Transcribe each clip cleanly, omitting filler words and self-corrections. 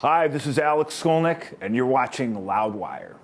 Hi, this is Alex Skolnick, and you're watching Loudwire.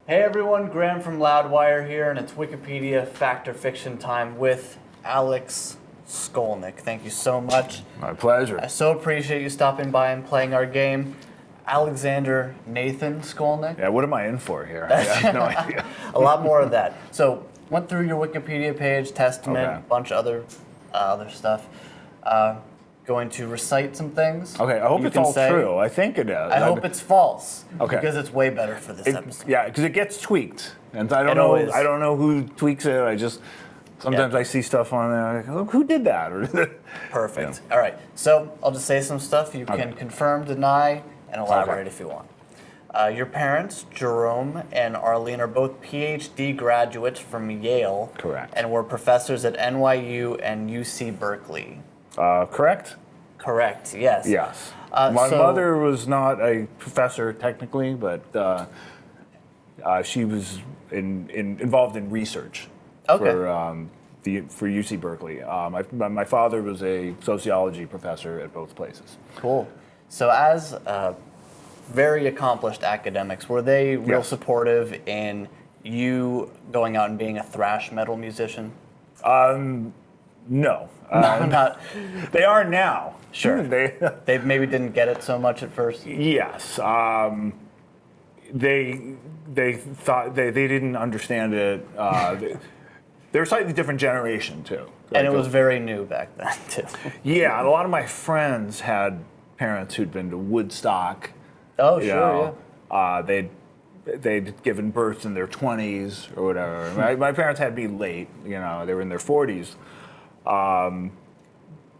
Hey everyone, Graham from Loudwire here, and it's Wikipedia Fact or Fiction time with Alex Skolnick. Thank you so much. My pleasure. I so appreciate you stopping by and playing our game. Alexander Nathan Skolnick. Yeah, what am I in for here? I have no idea. A lot more of that. So, went through your Wikipedia page, Testament, Okay. a bunch of other stuff. Going to recite some things. Okay, I hope You it's can all say- true. I think it is. I hope it's false. Okay. Because it's way better for this episode. Yeah, because it gets tweaked, and I don't It know. always- I don't know who tweaks it. I just sometimes I see stuff on there. Like, oh, who did that? Perfect. All right. So I'll just say some stuff. You can confirm, deny, and elaborate if you want. Your parents, Jerome and Arlene, are both PhD graduates from Yale. Correct. And were professors at NYU and UC Berkeley. Correct. Correct. Yes. Yes. My so- mother was not a professor technically, but she was involved in research Okay. for UC Berkeley. My father was a sociology professor at both places. Cool. So as very accomplished academics, were they real Yes. supportive in you going out and being a thrash metal musician? No, Not. they are now. Sure. They They maybe didn't get it so much at first. yes. They thought they didn't understand it. They're a slightly different generation too. And it was very new back then, too. Yeah, a lot of my friends had parents who'd been to Woodstock. Oh, you sure, know. They'd given birth in their 20s or whatever. My parents had me late. You know, they were in their 40s.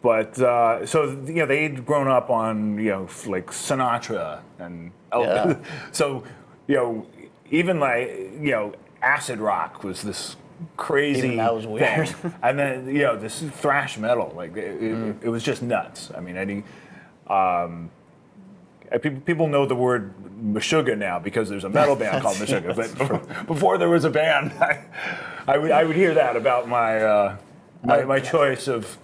So they'd grown up on like Sinatra and Yeah. so even acid rock was this crazy Even that was weird. thing. And then this thrash metal, like it was just nuts. I mean, people know the word Meshuggah now because there's a metal band called Meshuggah. But before there was a band, I would hear that about my choice of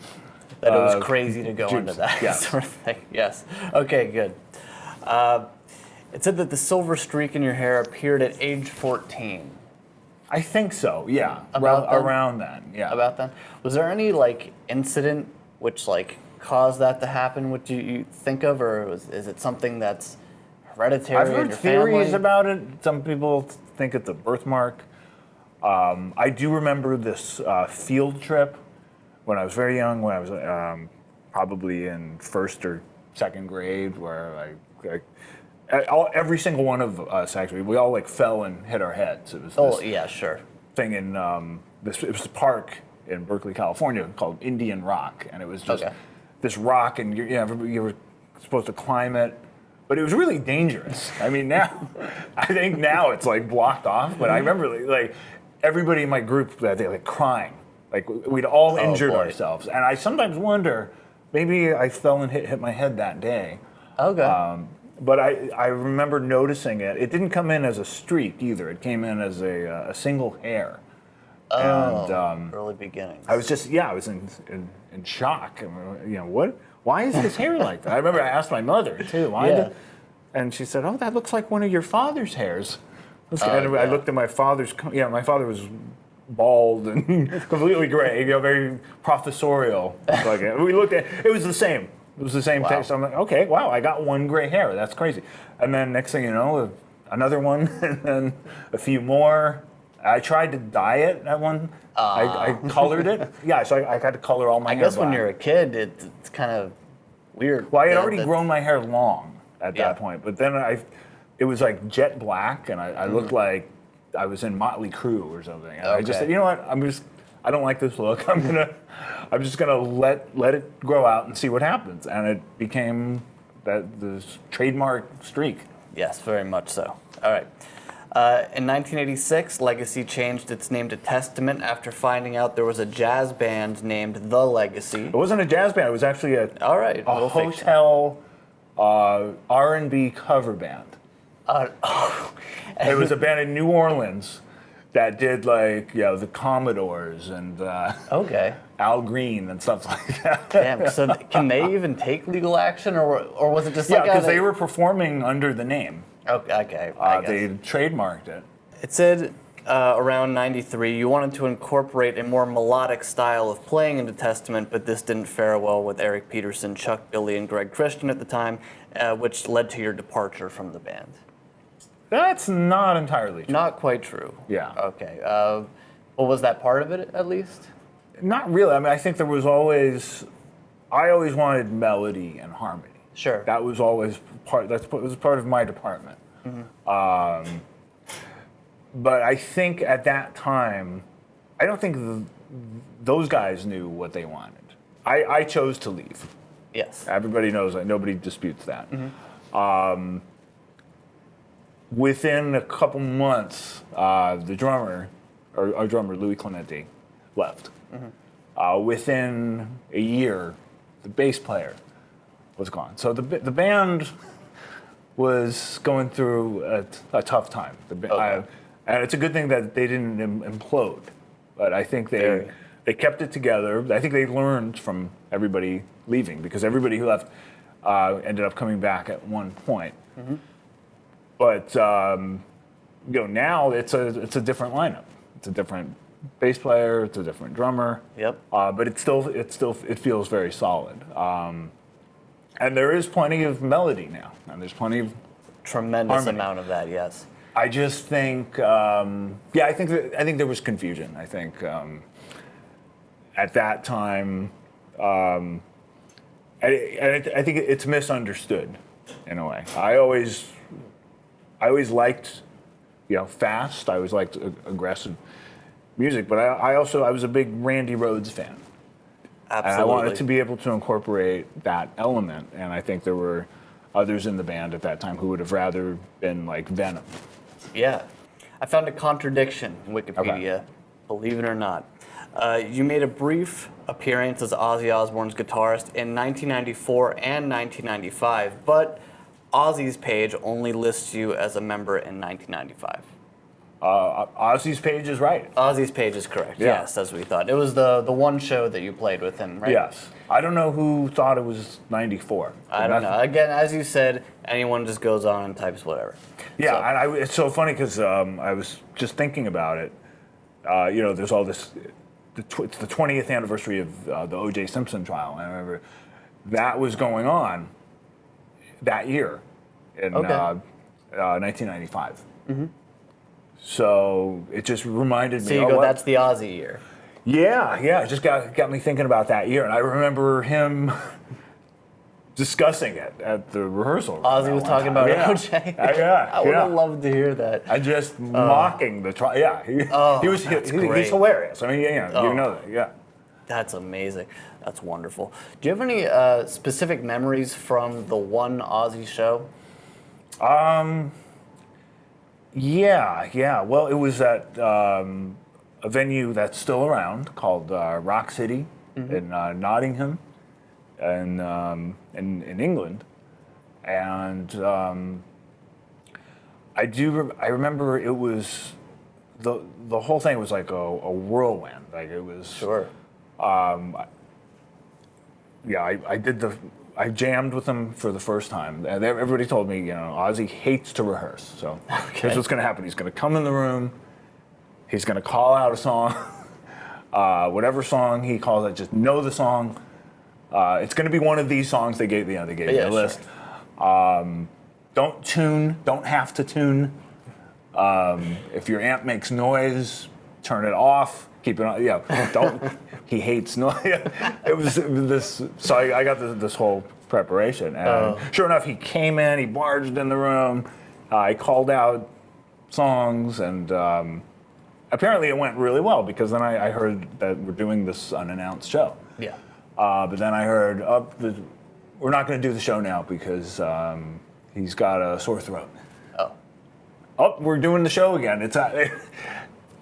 That it was crazy to go juice. into that Yeah. sort of thing. Yes. Okay, good. It said that the silver streak in your hair appeared at age 14. I think so. Yeah, About then? around then. Yeah. About that, was there any incident which caused that to happen? What you think of, or is it something that's hereditary I've in heard your theories family? about it. Some people think it's a birthmark. I do remember this field trip when I was very young, when I was probably in first or second grade, where every single one of us actually, we all fell and hit our heads. It was Oh, this yeah, sure. thing in it was a park in Berkeley, California called Indian Rock, and it was just Okay. this rock, and you were supposed to climb it. But it was really dangerous. I mean, now, I think now it's blocked off. But I remember everybody in my group, they crying. We'd all injured boy. ourselves. And I sometimes wonder, maybe I fell and hit my head that day. Okay. But I remember noticing it. It didn't come in as a streak either. It came in as a single hair. And early beginnings. I was in shock. What? Why is his hair like that? I remember I asked my mother too. And she said, "Oh, that looks like one of your father's hairs." I looked at my father's. My father was bald and completely gray. Very professorial. We looked at. It was the same. It was the same Wow. thing. So I'm like, okay, wow, I got one gray hair. That's crazy. And then next thing you know, another one, and then a few more. I tried to dye it at one. I colored it. Yeah, so I had to color all my hair. I guess when black. you're a kid, it's kind of weird. Well, I had that- already that- grown my hair long at Yeah. that point, but then it was jet black, and I looked like I was in Motley Crue or something. And I just Okay. said, you know what? I don't like this look. I'm just gonna let it grow out and see what happens. And it became this trademark streak. Yes, very much so. All right. In 1986, Legacy changed its name to Testament after finding out there was a jazz band named The Legacy. It wasn't a jazz band. It was actually All right. a little fiction. hotel R&B cover band. It was a band in New Orleans that did like the Commodores and Okay. Al Green and stuff like that. Damn. So can they even take legal action, or was it just Yeah, like because they were performing under the name. Okay. I guess. They trademarked it. It said around 93, you wanted to incorporate a more melodic style of playing into Testament, but this didn't fare well with Eric Peterson, Chuck Billy, and Greg Christian at the time, which led to your departure from the band. That's not entirely true. Not quite true. Yeah. Okay. Well, was that part of it, at least? Not really. I mean, I think there was always, I always wanted melody and harmony. Sure. That was always part. It was part of my department. Mm-hmm. But I think at that time, I don't think those guys knew what they wanted. I chose to leave. Yes. Everybody knows that. Nobody disputes that. Mm-hmm. Within a couple months, the drummer, or our drummer, Louis Clemente, left. Mm-hmm. Within a year, the bass player was gone. So the band was going through a tough time. And it's a good thing that they didn't implode. But I think they kept it together. I think they learned from everybody leaving, because everybody who left ended up coming back at one point. Mm-hmm. But now it's a different lineup. It's a different bass player. It's a different drummer. Yep. But it feels very solid. And there is plenty of melody now, and there's plenty of tremendous harmony. Amount of that. Yes. I just think, I think there was confusion. I think at that time, I think it's misunderstood in a way. I always liked, fast. I always liked aggressive music, but I was a big Randy Rhoads fan. Absolutely. And I wanted to be able to incorporate that element, and I think there were others in the band at that time who would have rather been like Venom. Yeah. I found a contradiction in Wikipedia, believe it or not. You made a brief appearance as Ozzy Osbourne's guitarist in 1994 and 1995, but Ozzy's page only lists you as a member in 1995. Ozzy's page is right. Ozzy's page is correct, yes, as we thought. It was the one show that you played with him, right? Yes. I don't know who thought it was 94. I don't know. Again, as you said, anyone just goes on and types whatever. Yeah, and it's so funny because I was just thinking about it. There's all this. It's the 20th anniversary of the O.J. Simpson trial, and I remember that was going on that year in 1995. Mm-hmm. So it just reminded me. So you go, that's the Ozzy year. Yeah, it just got me thinking about that year, and I remember him discussing it at the rehearsal. Ozzy was talking about OJ. I would have loved to hear that. I just mocking the trial. Yeah, he's hilarious. I mean, you know that. Yeah. That's amazing. That's wonderful. Do you have any specific memories from the one Ozzy show? Yeah. Well, it was at a venue that's still around called Rock City in Nottingham, and in England, and I remember it was the whole thing was like a whirlwind. Like it was. Sure. I jammed with him for the first time. And everybody told me, Ozzy hates to rehearse. So here's what's going to happen. He's going to come in the room. He's going to call out a song. Whatever song he calls it, just know the song. It's going to be one of these songs. They gave me a list. Don't have to tune. If your amp makes noise, turn it off. Keep it on. Don't. He hates noise. It was this. So I got this whole preparation, and sure enough, he came in. He barged in the room. I called out songs, and apparently it went really well, because then I heard that we're doing this unannounced show. Yeah. But then I heard, we're not going to do the show now because he's got a sore throat. We're doing the show again.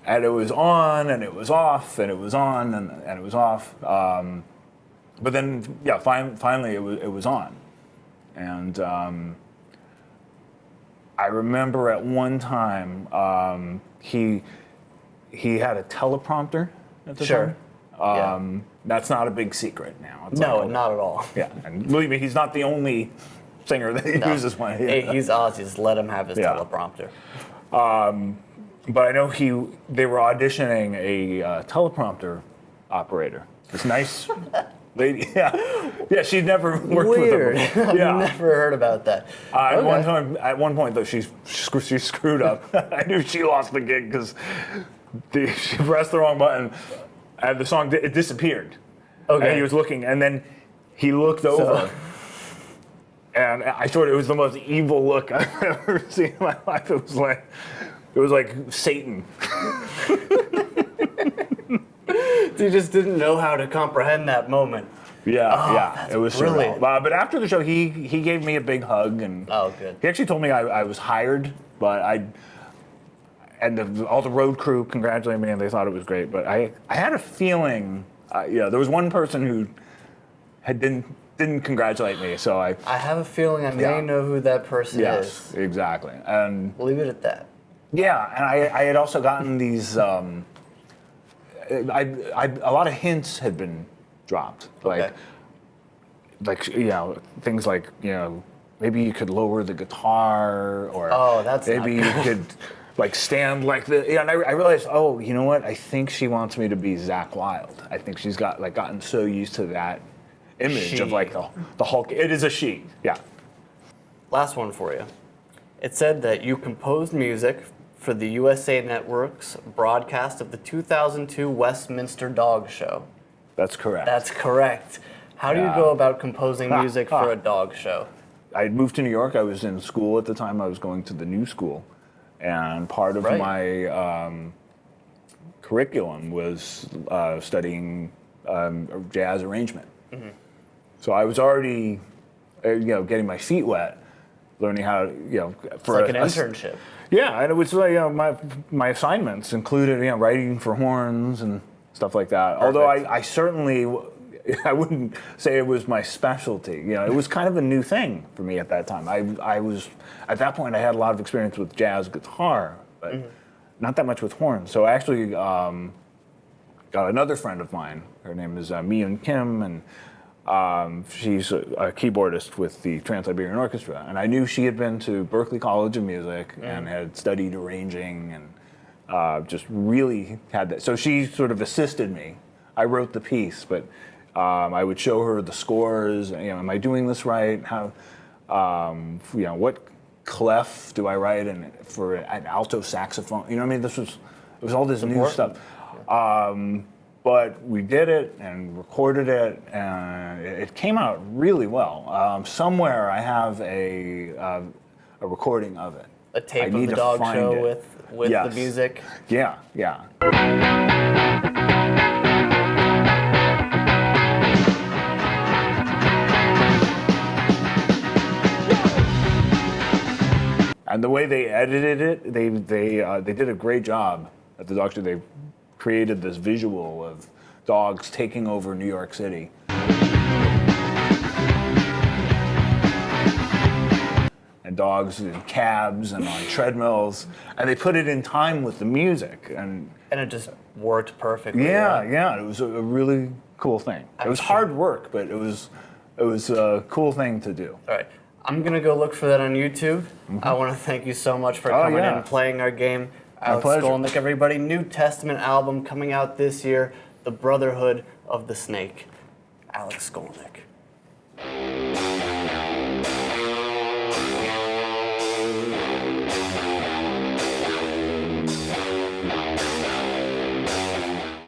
And it was on, and it was off, and it was on, and it was off. But then, finally it was on. And I remember at one time, he he had a teleprompter at the Sure. time. That's not a big secret now. It's No, like, not at all. Yeah, and believe me, he's not the only singer that uses one. Hey, he's Ozzy. Just let him have his teleprompter. But I know they were auditioning a teleprompter operator. This nice lady. Yeah, she'd never worked Weird. with him. I've Yeah. never heard about that. At one point though, she screwed up. I knew she lost the gig because she pressed the wrong button, and the song it disappeared. Okay. And he was looking, and then he looked over. And I thought it was the most evil look I've ever seen in my life. It was like Satan. You just didn't know how to comprehend that moment. Yeah, it was brilliant. surreal. But after the show, he gave me a big hug, and good. He actually told me I was hired, but all the road crew congratulated me, and they thought it was great. But I had a feeling, there was one person who didn't congratulate me, so I have a feeling I may know who that person yes, is. exactly, and We'll leave it at that. yeah, and I had also gotten these. A lot of hints had been dropped, like things like maybe you could lower the guitar, or that's maybe not you could like stand like the. Yeah, and I realized, you know what? I think she wants me to be Zakk Wylde. I think she's gotten so used to that image of like the Hulk. It is a she. Yeah. Last one for you. It said that you composed music for the USA Network's broadcast of the 2002 Westminster Dog Show. That's correct. That's correct. How do you go about composing music for a dog show? I had moved to New York. I was in school at the time. I was going to the new school. And part of my curriculum was studying jazz arrangement. Mm-hmm. So I was already, getting my feet wet, learning how, for it's like an internship. Yeah, and it was like my assignments included writing for horns and stuff like that. Perfect. Although I certainly I wouldn't say it was my specialty. It was kind of a new thing for me at that time. I was at that point I had a lot of experience with jazz guitar, but not that much with horns. So I actually got another friend of mine. Her name is Myun Kim, and she's a keyboardist with the Trans-Siberian Orchestra, and I knew she had been to Berklee College of Music and had studied arranging and just really had that. So she sort of assisted me. I wrote the piece, but I would show her the scores. Am I doing this right? How, what clef do I write for an alto saxophone? It was all this new stuff. But we did it and recorded it, and it came out really well. Somewhere I have a recording of it. A tape of the dog show with the music. Yeah. And the way they edited it, they did a great job at the dog show. They created this visual of dogs taking over New York City. And dogs in cabs and on treadmills, and they put it in time with the music, and it just worked perfectly. Yeah, it was a really cool thing. It was hard work, but it was a cool thing to do. All right, I'm gonna go look for that on YouTube. I want to thank you so much for coming in and playing our game. Alex Skolnick, everybody. New Testament album coming out this year, The Brotherhood of the Snake. Alex Skolnick.